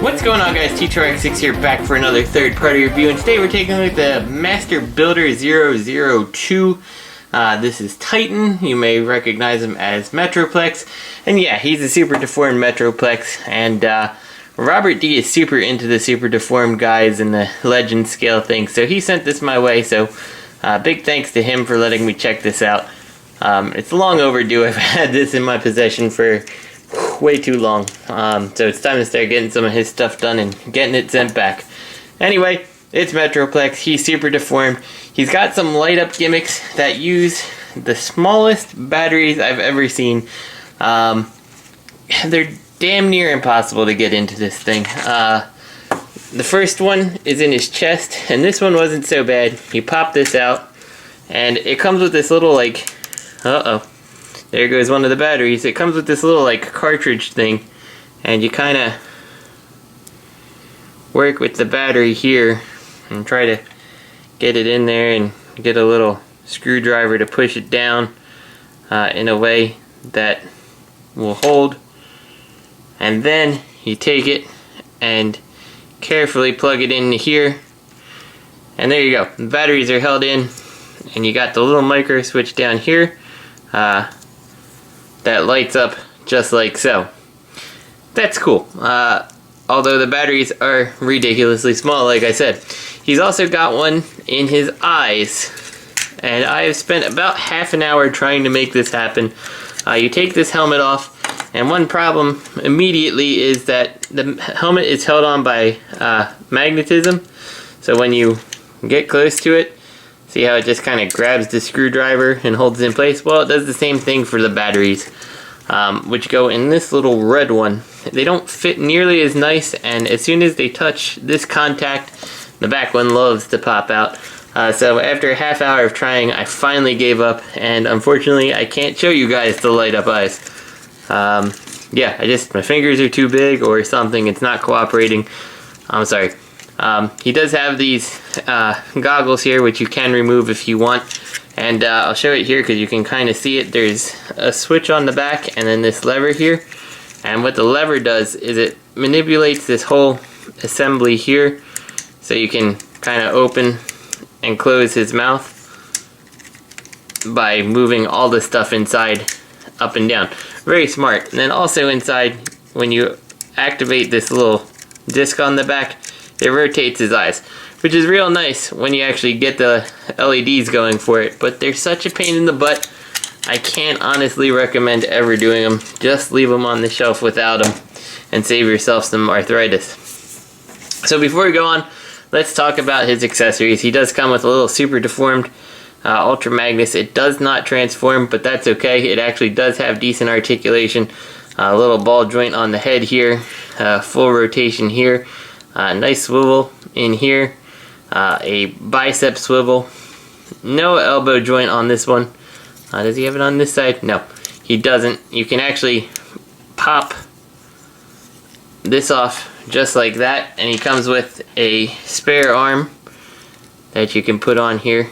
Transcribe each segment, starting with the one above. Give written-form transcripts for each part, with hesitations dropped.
What's going on, guys? T2RX6 here, back for another third-party review, and today we're taking a look at the Master Builder 002. This is Titan. You may recognize him as Metroplex, and yeah, he's a super deformed Metroplex, and Robert D is super into the super deformed guys and the legend scale thing, so he sent this my way, so big thanks to him for letting me check this out. It's long overdue. I've had this in my possession for way too long, so it's time to start getting some of his stuff done and getting it sent back. Anyway, it's Metroplex. He's super deformed. He's got some light up gimmicks that use the smallest batteries I've ever seen. They're damn near impossible to get into this thing. The first one is in his chest, and this one wasn't so bad. You pop this out, and it comes with this little, like, there goes one of the batteries. It comes with this little, like, cartridge thing, and you kind of work with the battery here and try to get it in there and get a little screwdriver to push it down in a way that will hold. And then you take it and carefully plug it into here, and there you go. The batteries are held in, and you got the little micro switch down here that lights up just like so. That's cool. Although the batteries are ridiculously small, like I said. He's also got one in his eyes, and I have spent about half an hour trying to make this happen. You take this helmet off, and one problem immediately is that the helmet is held on by magnetism. So when you get close to it, see how it just kind of grabs the screwdriver and holds it in place? Well, it does the same thing for the batteries, which go in this little red one. They don't fit nearly as nice, and as soon as they touch this contact, the back one loves to pop out. So after a half hour of trying, I finally gave up, and unfortunately I can't show you guys the light up eyes. Yeah, my fingers are too big or something. It's not cooperating. I'm sorry. He does have these goggles here, which you can remove if you want, and I'll show it here because you can kind of see it. There's a switch on the back and then this lever here, and what the lever does is it manipulates this whole assembly here, so you can kind of open and close his mouth by moving all the stuff inside up and down. Very smart. And then also inside, when you activate this little disc on the back, it rotates his eyes, which is real nice when you actually get the LEDs going for it, but they're such a pain in the butt. I can't honestly recommend ever doing them. Just leave them on the shelf without them and save yourself some arthritis. So before we go on, let's talk about his accessories. He does come with a little super deformed Ultra Magnus. It does not transform, but that's okay. It actually does have decent articulation. A little ball joint on the head here, full rotation here. Nice swivel in here, a bicep swivel, no elbow joint on this one. Does he have it on this side? No, he doesn't. You can actually pop this off just like that, and he comes with a spare arm that you can put on here,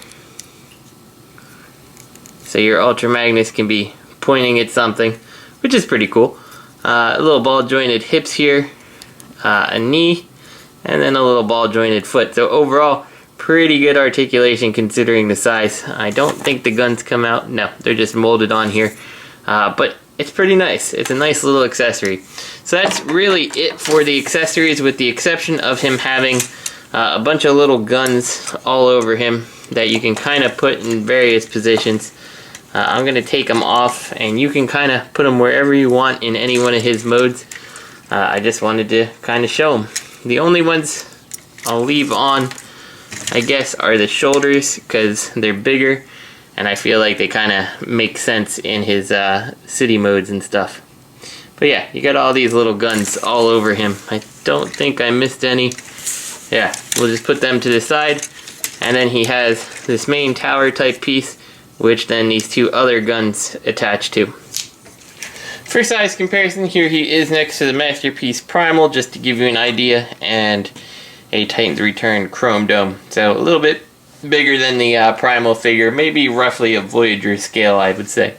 so your Ultra Magnus can be pointing at something, which is pretty cool. A little ball jointed hips here, a knee, and then a little ball jointed foot. So overall, pretty good articulation considering the size. I don't think the guns come out. No, they're just molded on here. But it's pretty nice. It's a nice little accessory. So that's really it for the accessories, with the exception of him having a bunch of little guns all over him that you can kind of put in various positions. I'm going to take them off, and you can kind of put them wherever you want in any one of his modes. I just wanted to kind of show them. The only ones I'll leave on, I guess, are the shoulders, because they're bigger, and I feel like they kind of make sense in his city modes and stuff. But yeah, you got all these little guns all over him. I don't think I missed any. Yeah, we'll just put them to the side, and then he has this main tower type piece, which then these two other guns attach to. For size comparison, here he is next to the Masterpiece Primal, just to give you an idea, and a Titan's Return Chrome Dome. So a little bit bigger than the Primal figure, maybe roughly a Voyager scale, I would say.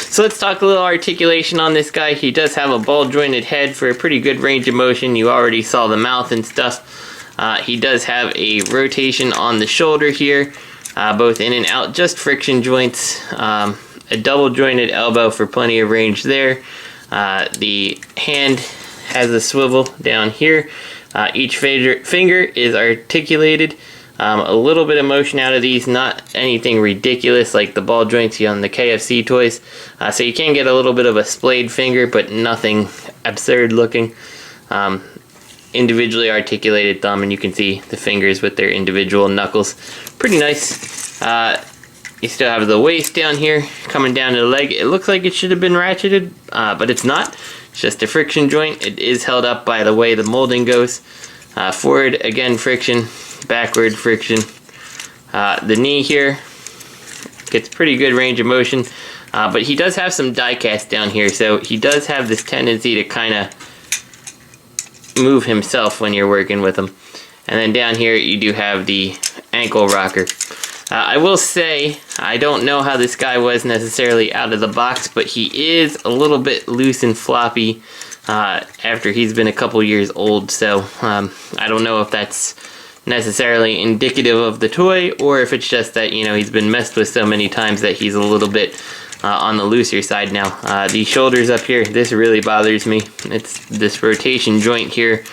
So let's talk a little articulation on this guy. He does have a ball jointed head for a pretty good range of motion. You already saw the mouth and stuff. He does have a rotation on the shoulder here, both in and out, just friction joints. A double jointed elbow for plenty of range there. The hand has a swivel down here. Each finger is articulated. A little bit of motion out of these, not anything ridiculous like the ball joints on the KFC toys. So you can get a little bit of a splayed finger, but nothing absurd looking. Individually articulated thumb, and you can see the fingers with their individual knuckles. Pretty nice. You still have the waist down here, coming down to the leg. It looks like it should have been ratcheted, but it's not. It's just a friction joint. It is held up by the way the molding goes. Forward, again, friction. Backward, friction. The knee here gets pretty good range of motion, but he does have some die cast down here, so he does have this tendency to kind of move himself when you're working with him. And then down here you do have the ankle rocker. I will say, I don't know how this guy was necessarily out of the box, but he is a little bit loose and floppy after he's been a couple years old, so I don't know if that's necessarily indicative of the toy, or if it's just that, you know, he's been messed with so many times that he's a little bit on the looser side now. These shoulders up here, this really bothers me. It's this rotation joint here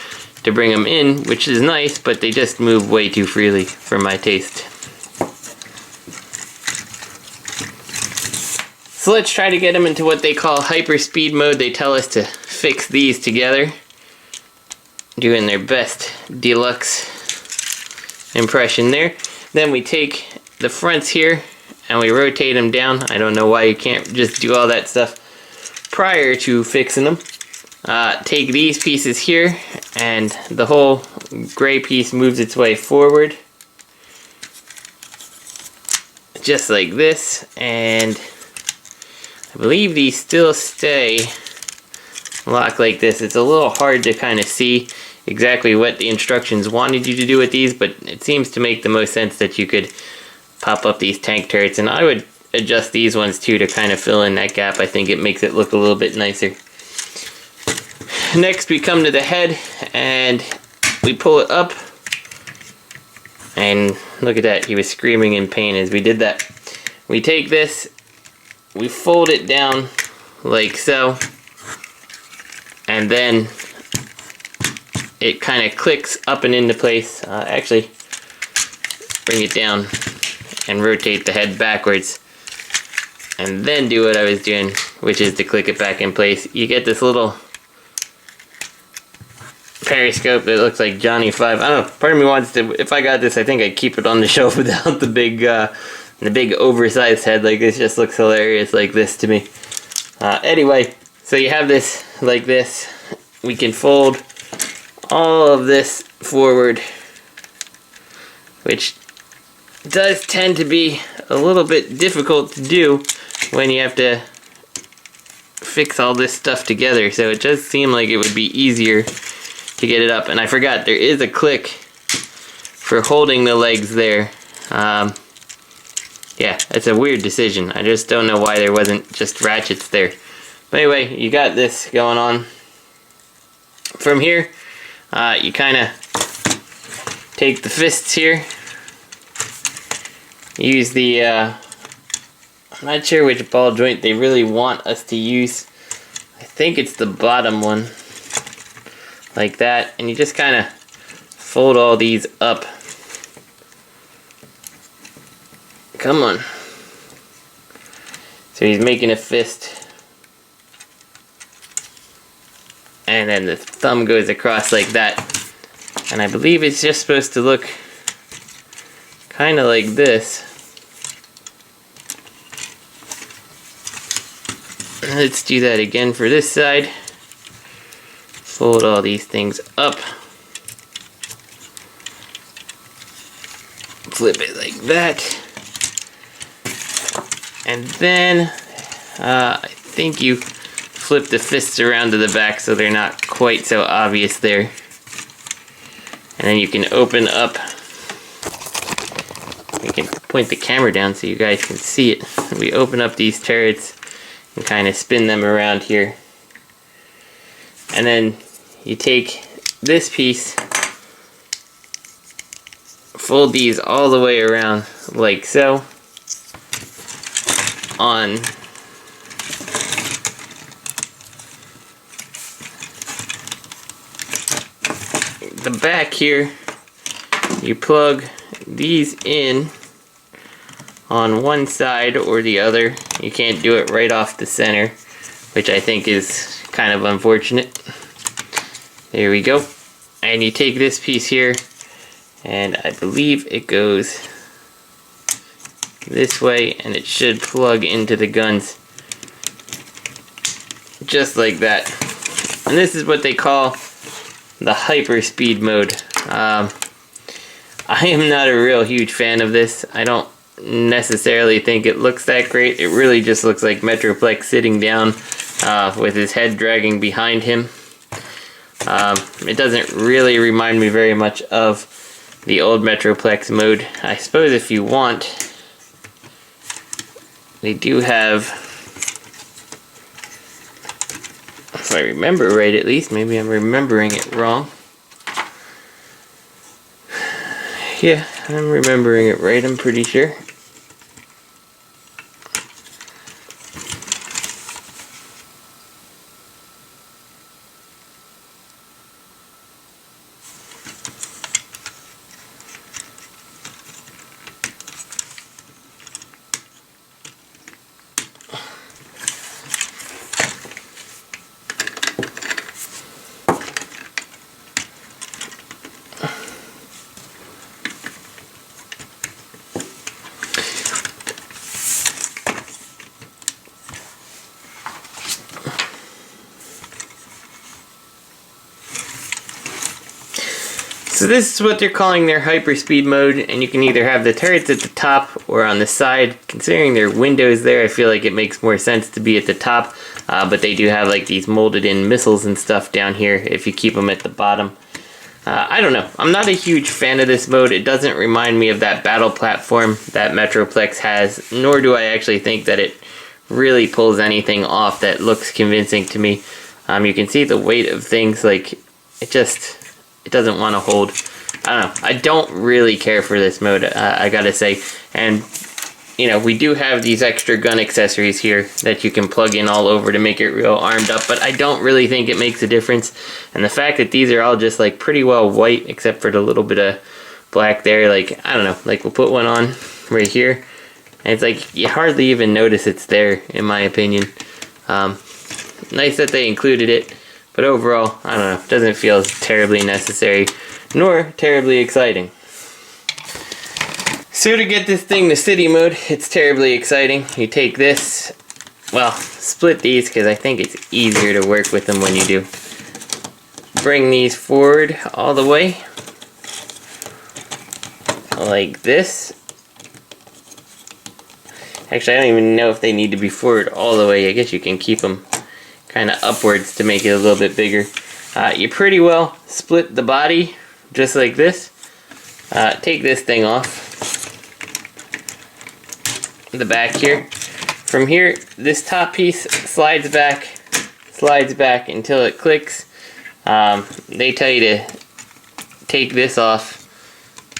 to bring them in, which is nice, but they just move way too freely for my taste. So let's try to get them into what they call hyperspeed mode. They tell us to fix these together, doing their best deluxe impression there. Then we take the fronts here and we rotate them down. I don't know why you can't just do all that stuff prior to fixing them. Take these pieces here, and the whole gray piece moves its way forward, just like this, and I believe these still stay locked like this. It's a little hard to kind of see exactly what the instructions wanted you to do with these, but it seems to make the most sense that you could pop up these tank turrets, and I would adjust these ones too to kind of fill in that gap. I think it makes it look a little bit nicer. Next we come to the head and we pull it up, and look at that, he was screaming in pain as we did that. We take this, we fold it down like so, and then it kind of clicks up and into place. Actually, bring it down and rotate the head backwards, and then do what I was doing, which is to click it back in place. You get this little periscope that looks like Johnny 5. I don't know, part of me wants to, if I got this, I think I'd keep it on the shelf without the big oversized head. Like, this just looks hilarious like this to me. Anyway, so you have this like this. We can fold all of this forward, which does tend to be a little bit difficult to do when you have to fix all this stuff together. So it does seem like it would be easier to get it up. And I forgot, there is a click for holding the legs there. Yeah, it's a weird decision. I just don't know why there wasn't just ratchets there. But anyway, you got this going on. From here, you kind of take the fists here. Use the, I'm not sure which ball joint they really want us to use. I think it's the bottom one. Like that. And you just kind of fold all these up. Come on. So he's making a fist. And then the thumb goes across like that. And I believe it's just supposed to look kind of like this. Let's do that again for this side. Fold all these things up. Flip it like that. And then I think you flip the fists around to the back so they're not quite so obvious there. And then you can open up. We can point the camera down so you guys can see it. We open up these turrets. and kind of spin them around here. And then you take this piece, fold these all the way around like so on the back here. You plug these in on one side or the other. You can't do it right off the center, which I think is kind of unfortunate. There we go. And you take this piece here, and I believe it goes this way, and it should plug into the guns just like that. And this is what they call the hyperspeed mode. I am not a real huge fan of this. I don't necessarily think it looks that great. It really just looks like Metroplex sitting down with his head dragging behind him. It doesn't really remind me very much of the old Metroplex mode. I suppose if you want, they do have, if I remember right at least, maybe I'm remembering it wrong. Yeah, I'm remembering it right, I'm pretty sure. So this is what they're calling their hyperspeed mode, and you can either have the turrets at the top or on the side. Considering their windows there, I feel like it makes more sense to be at the top, but they do have like these molded in missiles and stuff down here if you keep them at the bottom. I don't know, I'm not a huge fan of this mode. It doesn't remind me of that battle platform that Metroplex has, nor do I actually think that it really pulls anything off that looks convincing to me. You can see the weight of things, like it doesn't want to hold. I don't know. I don't really care for this mode, I gotta say. And, you know, we do have these extra gun accessories here that you can plug in all over to make it real armed up, but I don't really think it makes a difference. And the fact that these are all just, like, pretty well white, except for the little bit of black there, like, I don't know. Like, we'll put one on right here, and it's like, you hardly even notice it's there, in my opinion. Nice that they included it. But overall, I don't know, it doesn't feel terribly necessary, nor terribly exciting. So to get this thing to city mode, it's terribly exciting. You take this, well, split these because I think it's easier to work with them when you do. Bring these forward all the way, like this. Actually, I don't even know if they need to be forward all the way. I guess you can keep them kind of upwards to make it a little bit bigger. You pretty well split the body just like this. Take this thing off the back here. From here, this top piece slides back until it clicks. They tell you to take this off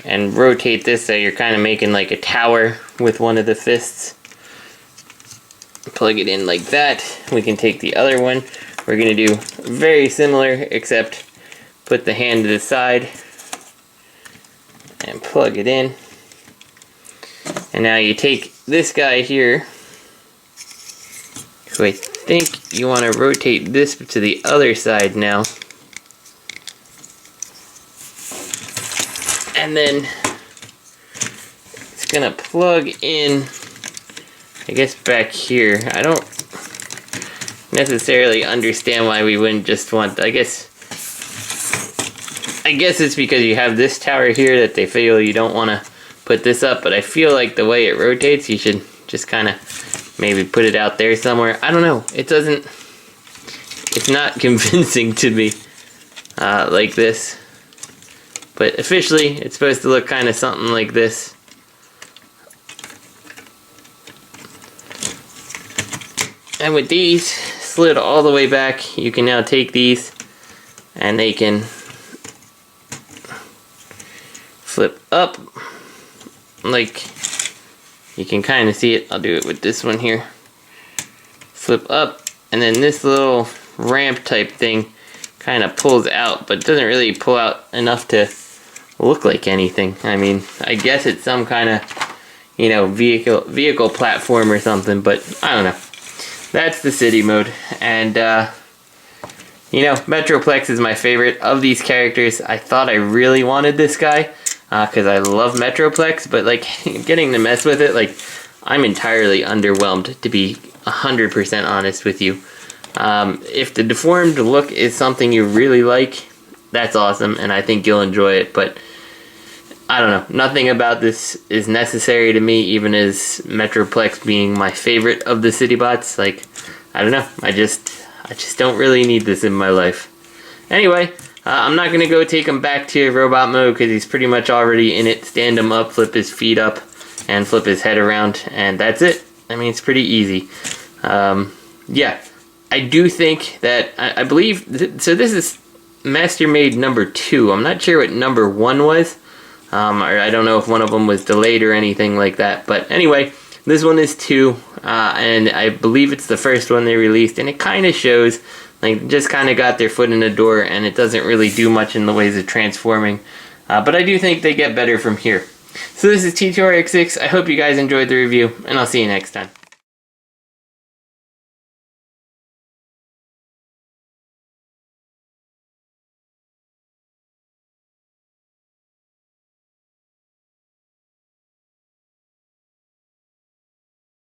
and rotate this so you're kind of making like a tower with one of the fists. Plug it in like that. We can take the other one. We're going to do very similar, except put the hand to the side and plug it in. And now you take this guy here, who I think you want to rotate this to the other side now. And then it's going to plug in, I guess, back here. I don't necessarily understand why we wouldn't just want, I guess it's because you have this tower here that they feel you don't want to put this up, but I feel like the way it rotates, you should just kind of maybe put it out there somewhere. I don't know. It's not convincing to me like this. But officially, it's supposed to look kind of something like this. And with these slid all the way back, you can now take these and they can flip up, like you can kind of see it. I'll do it with this one here. Flip up, and then this little ramp type thing kind of pulls out, but doesn't really pull out enough to look like anything. I mean, I guess it's some kind of, you know, vehicle platform or something, but I don't know. That's the city mode, and you know, Metroplex is my favorite of these characters. I thought I really wanted this guy because I love Metroplex, but like getting to mess with it, like I'm entirely underwhelmed, to be 100% honest with you. If the deformed look is something you really like, that's awesome, and I think you'll enjoy it, but I don't know. Nothing about this is necessary to me, even as Metroplex being my favorite of the city bots. Like, I don't know. I just don't really need this in my life. Anyway, I'm not going to go take him back to robot mode because he's pretty much already in it. Stand him up, flip his feet up, and flip his head around, and that's it. I mean, it's pretty easy. Yeah, I do think that, I believe, so this is Master Made number 2. I'm not sure what number 1 was. Or I don't know if one of them was delayed or anything like that. But anyway, this one is 2, and I believe it's the first one they released, and it kind of shows, like, just kind of got their foot in the door, and it doesn't really do much in the ways of transforming. But I do think they get better from here. So this is T2RX6. I hope you guys enjoyed the review, and I'll see you next time.